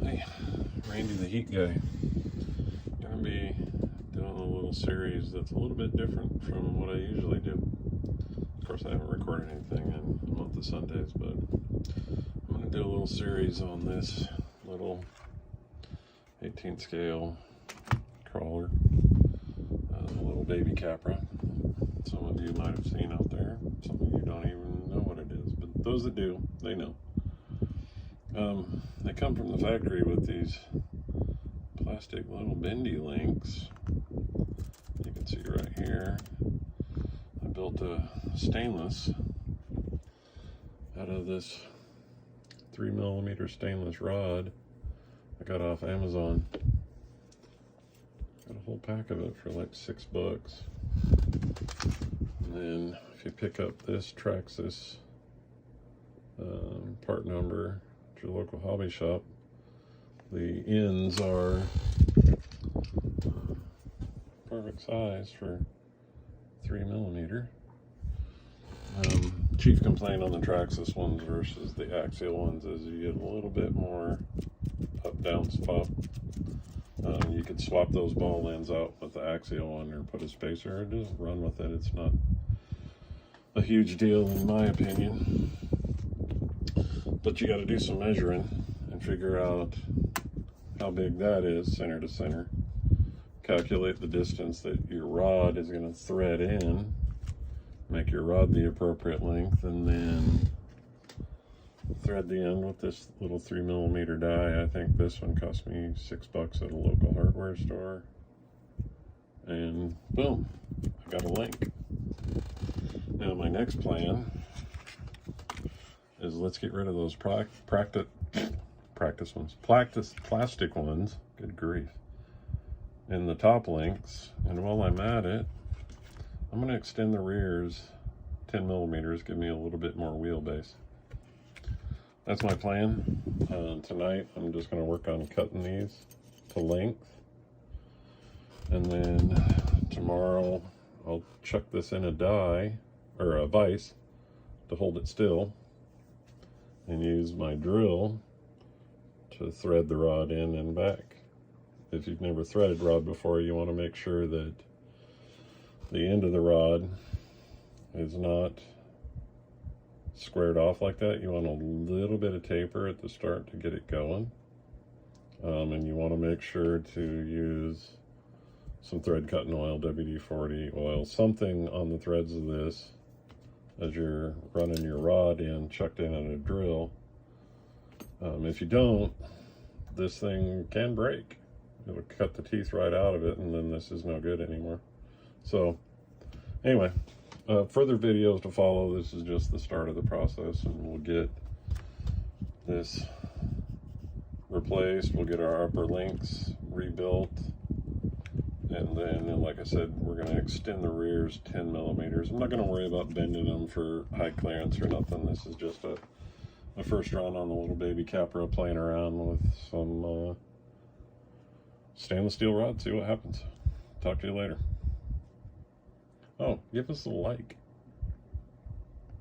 Hey, Randy the Heat Guy. Gonna be doing a little series that's a little bit different from what I usually do. Of course, I haven't recorded anything in a month of Sundays, but I'm gonna do a little series on this little 18th scale crawler, a little baby Capra. Some of you might have seen out there. Some of you don't even know what it is, but those that do, they know. They come from the factory with these plastic little bendy links. You can see right here. I built a stainless out of this 3mm stainless rod I got off Amazon. Got a whole pack of it for like $6. And then if you pick up this Traxxas part number at your local hobby shop, the ends are perfect size for 3mm. Chief complaint on the Traxxas ones versus the axial ones is you get a little bit more up-down swap. You could swap those ball ends out with the axial one or put a spacer or just run with it. It's not a huge deal in my opinion, but you got to do some measuring and figure out how big that is center to center. Calculate the distance that your rod is going to thread in, make your rod the appropriate length, and then thread the end with this little 3mm die. I think this one cost me $6 at a local hardware store, and boom, I got a link. Now my next plan is let's get rid of those plastic ones, good grief, in the top links. And while I'm at it, I'm going to extend the rears 10mm, give me a little bit more wheelbase. That's my plan. Tonight I'm just going to work on cutting these to length, and then tomorrow I'll chuck this in a die or a vise to hold it still and use my drill to thread the rod in and back. If you've never threaded rod before, you want to make sure that the end of the rod is not squared off like that. You want a little bit of taper at the start to get it going, and you want to make sure to use some thread cutting oil, WD-40 oil, something on the threads of this as you're running your rod in, chucked in a drill. If you don't, this thing can break. It'll cut the teeth right out of it, and then this is no good anymore. So anyway, further videos to follow. This is just the start of the process, and we'll get this replaced. We'll get our upper links rebuilt, and then, like I said, we're going to extend the rears 10mm. I'm not going to worry about bending them for high clearance or nothing. This is just a first run on the little baby Capra, playing around with some stainless steel rod, see what happens. Talk to you later. Oh, give us a like.